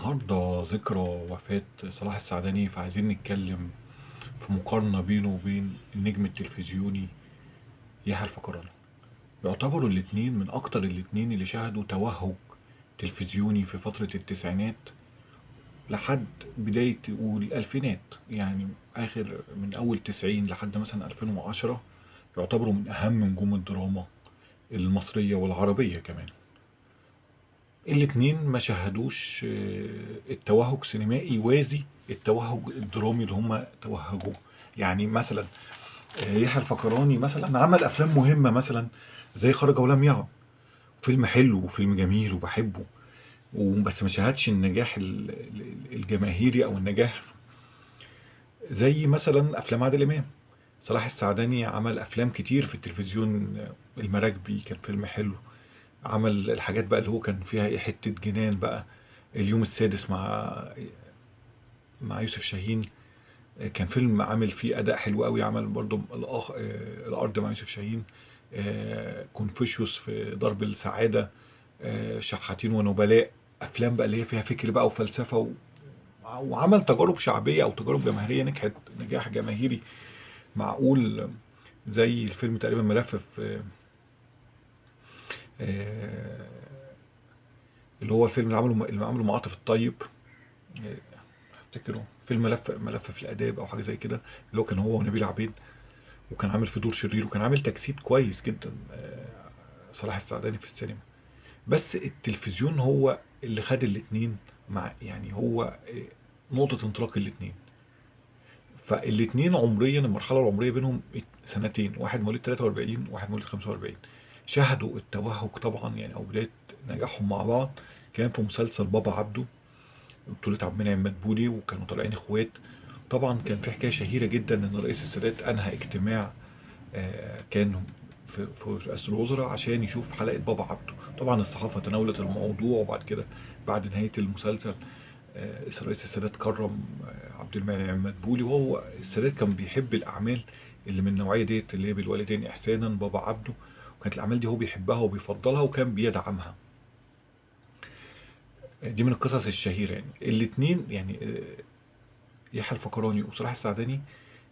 النهاردة ذكرى وفاة صلاح السعدني، فعايزين نتكلم في مقارنة بينه وبين النجم التلفزيوني يحيى الفخراني. يعتبروا الاتنين من أكتر الاتنين اللي شهدوا توهج تلفزيوني في فترة التسعينات لحد بداية والألفينات، يعني آخر من أول 90 لحد مثلا 2010. يعتبروا من أهم نجوم الدراما المصرية والعربية كمان. الاتنين ما شاهدوش التوهج سينمائي يوازي التوهج الدرامي اللي هم توهجوه. يعني مثلا يحيى الفخراني مثلا عمل افلام مهمه، مثلا زي خرج ولم يعد، فيلم حلو وفيلم جميل وبحبه، وبس ما شاهدش النجاح الجماهيري او النجاح زي مثلا افلام عادل امام. صلاح السعدني عمل افلام كتير في التلفزيون، المراكبي كان فيلم حلو. عمل الحاجات بقى اللي هو كان فيها ايه، حتة جنان بقى، اليوم السادس مع يوسف شاهين. كان فيلم عامل فيه اداء حلو قوي. عمل برضو الارض مع يوسف شاهين. كونفوشيوس في درب السعادة. شحاتين ونبلاء. افلام بقى اللي هي فيها فكر بقى وفلسفة وعمل تجارب شعبية او تجارب جماهيرية نجحت نجاح جماهيري معقول، زي الفيلم تقريبا ملف في آه، اللي هو الفيلم اللي عمله مع عاطف الطيب. آه، افتكره فيلم ملف في الاداب او حاجه زي كده، اللي هو كان هو ونبيل عبيد، وكان عامل في دور شرير، وكان عامل تجسيد كويس جدا. صلاح السعداني في السينما. بس التلفزيون هو اللي خد الاتنين، مع يعني هو نقطة انطلاق الاتنين. فالاتنين عمريا المرحلة العمرية بينهم سنتين، واحد مواليد 43 واحد مواليد 45. شهدوا التوهج طبعا يعني، او بداية نجاحهم مع بعض كان في مسلسل بابا عبده، بطولة عبد المنعم مدبولي، وكانوا طالعين اخوات. طبعا كان في حكاية شهيرة جدا ان رئيس السادات انهى اجتماع كان في رئاسة الوزراء عشان يشوف حلقة بابا عبده. طبعا الصحافة تناولت الموضوع، وبعد كده بعد نهاية المسلسل رئيس السادات كرم عبد المنعم مدبولي. وهو السادات كان بيحب الأعمال اللي من النوعية ديت، اللي هي بالوالدين إحسانا، بابا عبده. وكانت الأعمال دي هو بيحبها وبيفضلها وكان بيدعمها. دي من القصص الشهيرة يعني. الاتنين يعني يحيى الفخراني وصلاح السعداني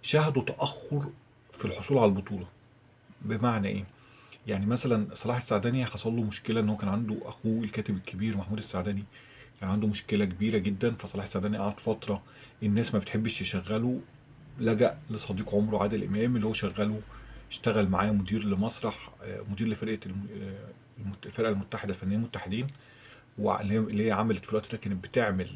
شهدوا تأخر في الحصول على البطولة. بمعنى إيه؟ يعني مثلا صلاح السعداني حصل له مشكلة، ان هو كان عنده اخوه الكاتب الكبير محمود السعداني كان عنده مشكلة كبيرة جدا. فصلاح السعداني قعد فترة الناس ما بتحبش تشغله، لجأ لصديق عمره عادل امام اللي هو شغله، اشتغل معاه مدير لمسرح، مدير لفرقة الفرقة المتحدة الفنيين المتحدين. واللي هي عملت في الوقت ده كانت بتعمل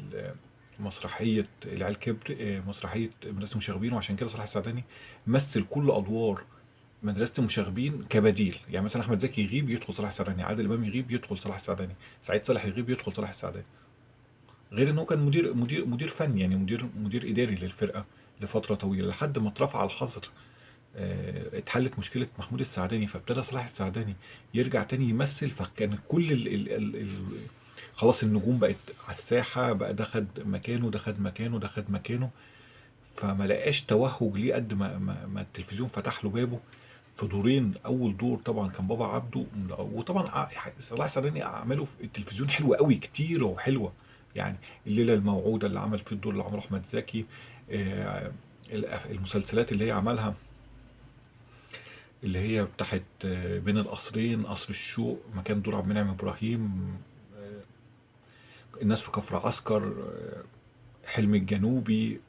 مسرحية العيال كبر، مسرحية مدرسة المشاغبين. وعشان كده صلاح السعداني مثل كل أدوار مدرسة المشاغبين كبديل. يعني مثلا أحمد زكي يغيب يدخل صلاح السعداني، عادل إمام يغيب يدخل صلاح السعداني، سعيد صالح يغيب يدخل صلاح السعداني. غير إن هو كان مدير فني، يعني مدير إداري للفرقة لفترة طويلة لحد ما اترفع الحظر. اتحلت مشكلة محمود السعداني، فابتدى صلاح السعداني يرجع تاني يمثل. فكان كل خلاص النجوم بقت على الساحة، بقى ده خد مكانه، ده خد مكانه، ده خد مكانه. فما لقاش توهج ليه قد ما التلفزيون فتح له بابه في دورين. اول دور طبعا كان بابا عبده، وطبعا صلاح السعداني اعماله في التلفزيون حلوه قوي، كتير وحلوه يعني. الليله الموعوده اللي عمل فيه الدور اللي عمله احمد زكي. آه، المسلسلات اللي هي عملها، اللي هي بتاعت بين القصرين، قصر الشوق مكان دور عبد المنعم ابراهيم، آه، الناس في كفر عسكر، حلم الجنوبي،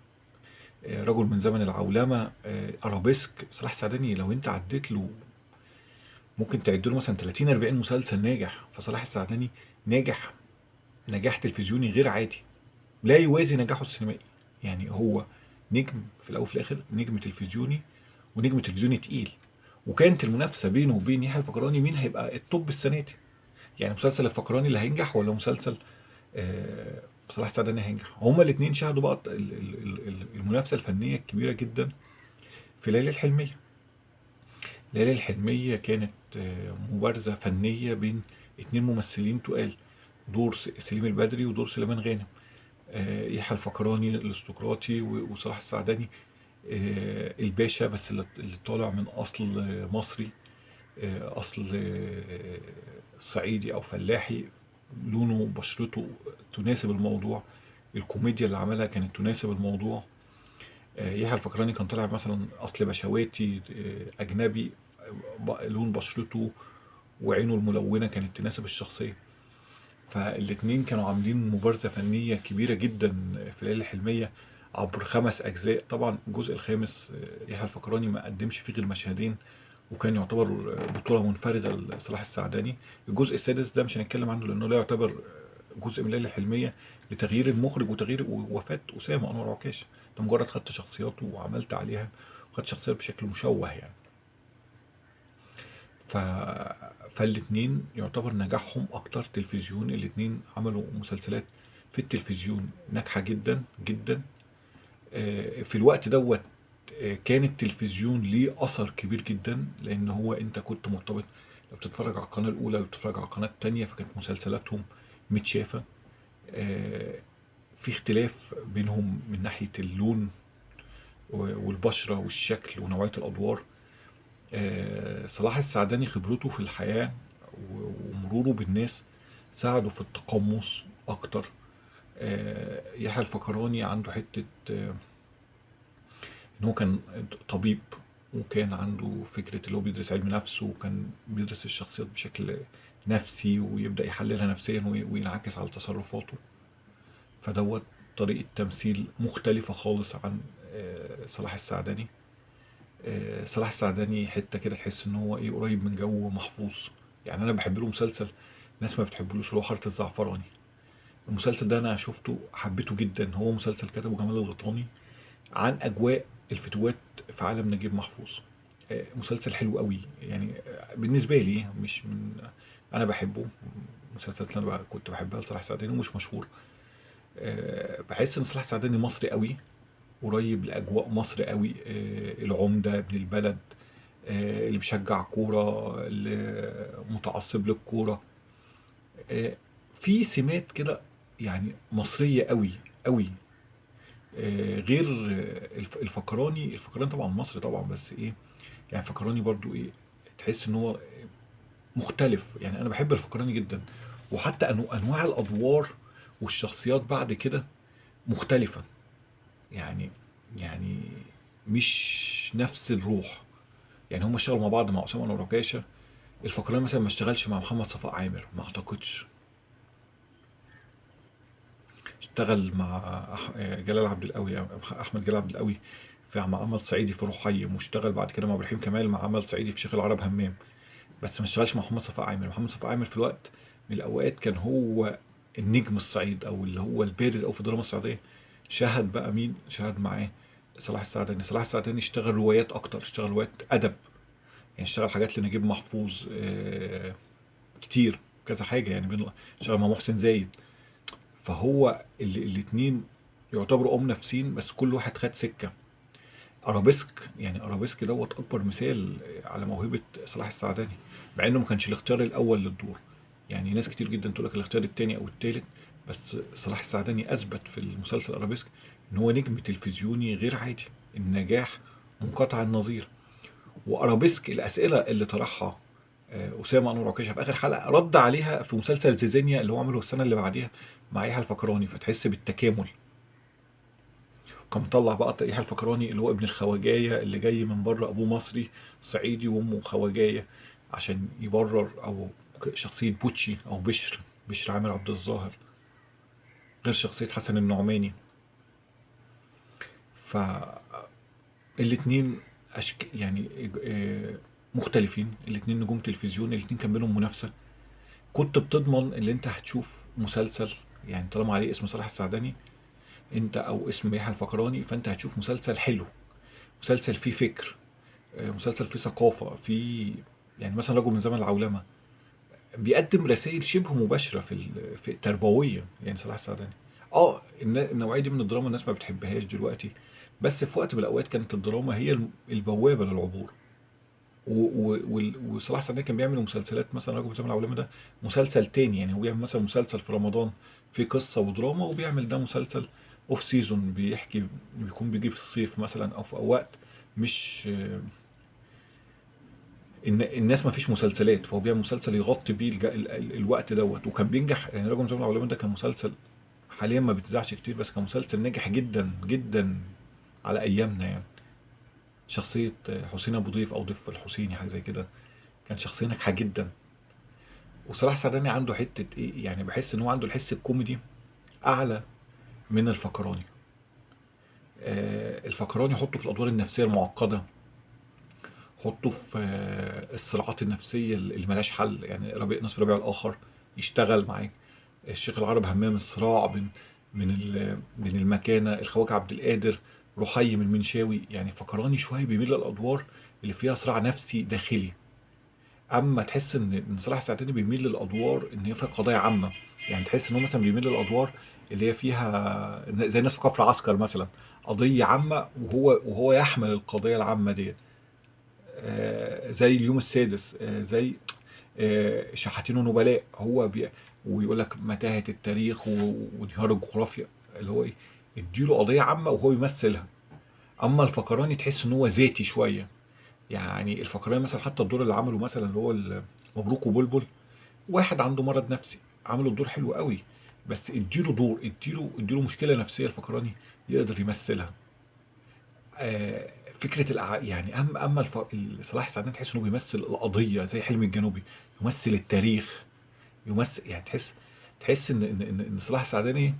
رجل من زمن العولمه، ارابيسك. صلاح السعداني لو انت عديت له ممكن تعد له مثلا 30 40 مسلسل ناجح. فصلاح السعداني ناجح نجاح تلفزيوني غير عادي، لا يوازي نجاحه السينمائي. يعني هو نجم في الاول وفي الاخر، نجم تلفزيوني ونجم تلفزيوني تقيل. وكانت المنافسه بينه وبين يحيى الفخراني مين هيبقى التوب السنه دي. يعني مسلسل الفخراني اللي هينجح ولا مسلسل آه صلاح السعداني هينجح. هما الاثنين شهدوا بقى المنافسه الفنيه الكبيره جدا في ليالي الحلميه. ليالي الحلمية كانت مبارزة فنية بين اتنين ممثلين تقال، دور سليم البدري ودور سليمان غانم. يحيى الفخراني الارستقراطي وصلاح السعداني الباشا، بس اللي طالع من اصل مصري، اصل صعيدي او فلاحي. لونه وبشرته تناسب الموضوع، الكوميديا اللي عملها كانت تناسب الموضوع. يحيى الفخراني كان طالع مثلا اصل بشواتي اجنبي، لون بشرته وعينه الملونه كانت تناسب الشخصيه. فالاتنين كانوا عاملين مبارزه فنيه كبيره جدا في الليالي الحلميه عبر 5 اجزاء. طبعا الجزء الخامس يحيى الفخراني ما قدمش فيه غير مشهدين، وكان يعتبر بطوله منفرده لصلاح السعداني. الجزء السادس ده مش هنتكلم عنه لانه لا يعتبر جزء من الليالي الحلميه، لتغيير المخرج وتغيير وفاه اسامه انور عكاشه. انت مجرد خدت شخصياته وعملت عليها، وخدت شخصيات بشكل مشوه يعني. ف... فالاتنين يعتبر نجاحهم اكتر تلفزيون. الاتنين عملوا مسلسلات في التلفزيون ناجحه جدا جدا. في الوقت دوت كان التلفزيون ليه اثر كبير جدا، لان هو انت كنت مرتبط، لو بتتفرج على القناه الاولى، لو بتتفرج على القناه الثانيه، فكانت مسلسلاتهم متشافه. آه، في اختلاف بينهم من ناحيه اللون والبشره والشكل ونوعيه الادوار. صلاح السعداني خبرته في الحياه ومروره بالناس ساعده في التقمص اكتر. يحيى الفخراني عنده حته ان هو كان طبيب، وكان عنده فكرة اللي هو بيدرس علم نفس، وكان بيدرس الشخصيات بشكل نفسي ويبدأ يحللها نفسيا وينعكس على تصرفاته. فدوت طريقة تمثيل مختلفة خالص عن صلاح السعداني. صلاح السعداني حتة كده تحس ان هو ايه، قريب من جو محفوظ. يعني انا بحب له مسلسل ناس ما بتحبلوش، اللي هو حارة الزعفراني. المسلسل ده انا شفته حبيته جدا. هو مسلسل كتبه جمال الغيطاني عن اجواء الفتوات في عالم نجيب محفوظ. مسلسل حلو قوي يعني. بالنسبه لي مش من، انا بحبه. المسلسلات اللي انا كنت بحبها لصلاح السعداني ومش مشهور. بحس ان صلاح السعداني مصري قوي، قريب لاجواء مصر قوي. العمده ابن البلد، اللي بيشجع كوره، اللي متعصب للكوره. آه، في سمات كده يعني مصريه قوي قوي. غير الفكراني طبعا مصري طبعا، بس ايه يعني، الفكراني برضو ايه، تحس ان هو مختلف. يعني انا بحب الفكراني جدا، وحتى انواع الادوار والشخصيات بعد كده مختلفة يعني. يعني مش نفس الروح. يعني هم اشتغلوا مع بعض مع اسامه انور عكاشه. الفكراني مثلا ما اشتغلش مع محمد صفاء عامر، ما اعتقدش. اشتغل مع جلال عبد القوي، احمد جلال عبد القوي، مع عمل صعيدي في رحيم، واشتغل بعد كده مع ابراهيم كمال مع عمل صعيدي في شيخ العرب همام. بس ما اشتغلش مع محمد صفاء عامر. محمد صفاء عامر في الوقت من الاوقات كان هو النجم الصعيد، او اللي هو البارز او في الدراما الصعيديه. شاهد بقى مين شاهد معاه؟ صلاح السعداني. صلاح السعداني اشتغل روايات اكتر، اشتغل روايات ادب. يعني اشتغل حاجات لنجيب محفوظ كتير، كذا حاجه يعني. اشتغل مع محسن زايد. فهو الاتنين يعتبروا نفسين، بس كل واحد خد سكه. ارابيسك، يعني ارابيسك دوت اكبر مثال على موهبه صلاح السعداني، مع انه ما كانش الاختيار الاول للدور. يعني ناس كتير جدا تقول لك الاختيار الثاني او الثالث. بس صلاح السعداني اثبت في المسلسل ارابيسك ان هو نجم تلفزيوني غير عادي، النجاح منقطع النظير. وارابيسك الاسئله اللي طرحها اسامه انور عكاشه في اخر حلقه رد عليها في مسلسل زيزينيا اللي هو عمله السنه اللي بعديها مع يحيى الفخراني، فتحس بالتكامل. كان مطلع بقى يحيى الفخراني اللي هو ابن الخواجايه اللي جاي من بره، ابوه مصري صعيدي وامه خواجايه، عشان يبرر، او شخصيه بوتشي او بشر عامر عبد الظاهر، غير شخصيه حسن النعماني. فالاتنين يعني مختلفين. الاتنين نجوم تلفزيون، الاتنين كان بينهم منافسه. كنت بتضمن اللي انت هتشوف مسلسل، يعني طالما عليه اسم صلاح السعداني انت، او اسم يحيى الفخراني، فانت هتشوف مسلسل حلو، مسلسل فيه فكر، مسلسل فيه ثقافة، فيه يعني مثلا رجل من زمن العولمة بيقدم رسائل شبه مباشرة في التربوية. يعني صلاح السعداني النوعية دي من الدراما الناس ما بتحبهاش دلوقتي، بس في وقت من الأوقات كانت الدراما هي البوابة للعبور. وصلاح السعداني كان بيعمل مسلسلات، مثلا رجل من زمن العولمة ده مسلسل تاني. يعني هو بيعمل مثلا مسلسل في رمضان فيه قصة ودراما، وبيعمل ده مسلسل اوف سيزون بيحكي، بيكون بيجي في الصيف مثلا او في وقت مش ان الناس ما فيش مسلسلات، فهو بيعمل مسلسل يغطي بيه الوقت دوت، وكان بينجح. يعني رجل مزمن العلماء ده كان مسلسل حاليا ما بيتذاعش كتير، بس كان مسلسل ناجح جدا جدا على ايامنا يعني. شخصية حسين ابو ضيف او ضيف الحسيني حاجة زي كده، كان شخصية ناجحة جدا. وصلاح سعداني عنده حتة ايه، يعني بحس ان هو عنده الحس الكوميدي اعلى من الفقراني. الفقراني حطه في الادوار النفسية المعقدة، حطه في الصراعات النفسية اللي ملهاش حل. يعني نصف ربيع الاخر يشتغل معاك، الشيخ العرب همام الصراع بين المكانة، الخواجة عبد القادر، رحي من المنشاوي. يعني فقراني شوية بيميل للأدوار اللي فيها صراع نفسي داخلي. أما تحس إن صلاح السعداني بيميل للأدوار إن هي فيها قضايا عامة. يعني تحس إن هو مثلا بيميل للأدوار اللي هي فيها زي الناس في كفر عسكر مثلا، قضية عامة وهو يحمل القضية العامة دي. زي اليوم السادس، زي شحاتين ونبلاء. ويقول لك متاهة التاريخ وانهيار الجغرافيا، اللي هو ايه، اديله قضية عامة وهو يمثلها. اما الفقراني تحس ان هو ذاتي شوية. يعني الفقراني مثلا حتى الدور اللي عمله مثلا اللي هو مبروك وبلبل، واحد عنده مرض نفسي عمل الدور حلو قوي، بس اديله دور، اديله مشكلة نفسية الفقراني يقدر يمثلها. فكرة يعني اما صلاح السعداني تحس انه بيمثل القضية زي حلمي الجنوبي، يمثل التاريخ، يمثل. يعني تحس ان صلاح السعداني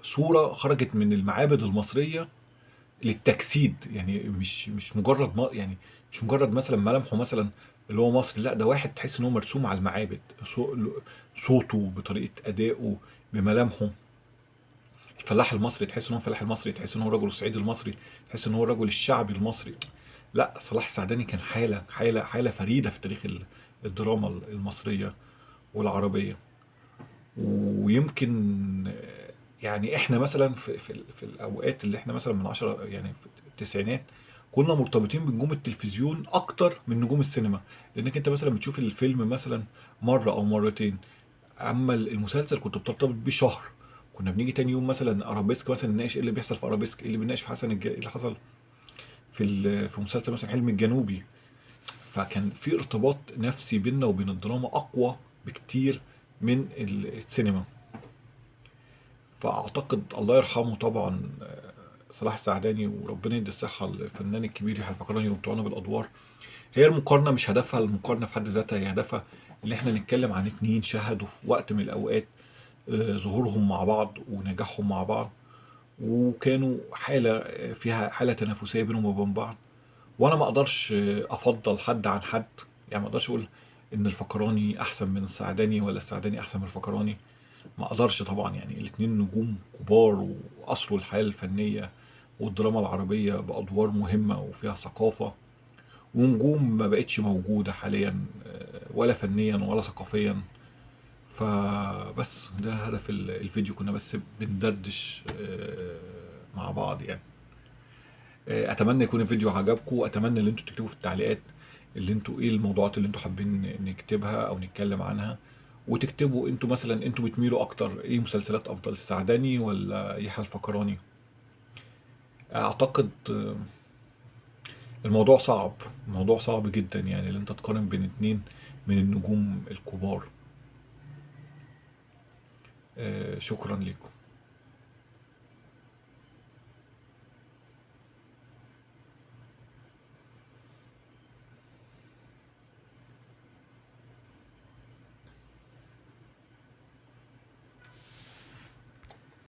صورة خرجت من المعابد المصرية للتجسيد. يعني مش مجرد يعني مش مجرد مثلا ملامحه مثلا اللي هو مصري، لا ده واحد تحس ان هو مرسوم على المعابد. صوته، بطريقة أدائه، بملامحه. الفلاح المصري تحس ان هو الفلاح المصري، تحس ان هو الرجل الصعيدي المصري، تحس ان هو الرجل الشعبي المصري. لا صلاح السعداني كان حالة فريدة في تاريخ الدراما المصرية والعربية. ويمكن يعني احنا مثلا في الاوقات اللي احنا مثلا من 10 يعني في التسعينات كنا مرتبطين بنجوم التلفزيون اكتر من نجوم السينما. لانك انت مثلا بتشوف الفيلم مثلا مرة او مرتين، اما المسلسل كنت بترتبط بيه شهر. كنا بنيجي تاني يوم مثلا ارابيسك مثلا نناقش ايه اللي بيحصل في ارابيسك، ايه اللي بيناقش في ايه اللي حصل في مسلسل مثلا حلم الجنوبي. فكان في ارتباط نفسي بيننا وبين الدراما اقوى بكتير من السينما. فاعتقد الله يرحمه طبعا صلاح السعداني، وربنا يدي الصحه الفنان الكبير يحيى الفخراني وبتوعنا بالادوار. هي المقارنه مش هدفها المقارنه في حد ذاتها، هي هدفها ان احنا نتكلم عن اتنين شهدوا في وقت من الاوقات ظهورهم مع بعض ونجاحهم مع بعض، وكانوا حاله فيها حاله تنافسيه بينهم وبين بعض. وانا ما اقدرش افضل حد عن حد. يعني ما اقدرش اقول ان الفخراني احسن من السعداني ولا السعداني احسن من الفخراني. ما اقدرش طبعا. يعني الاتنين نجوم كبار واصلوا الحياة الفنية والدراما العربية بأدوار مهمة وفيها ثقافة، ونجوم ما بقتش موجودة حاليا ولا فنيا ولا ثقافيا. فبس ده هدف الفيديو، كنا بس بندردش مع بعض يعني. اتمنى يكون الفيديو عجبكم، واتمنى ان انتوا تكتبوا في التعليقات اللي انتوا ايه الموضوعات اللي انتوا حابين نكتبها او نتكلم عنها. وتكتبوا انتوا مثلا انتوا بتميلوا اكتر ايه مسلسلات افضل، السعداني ولا يحيى الفخراني. اعتقد الموضوع صعب، الموضوع صعب جدا يعني اللي انت تقارن بين اتنين من النجوم الكبار. شكرا لكم.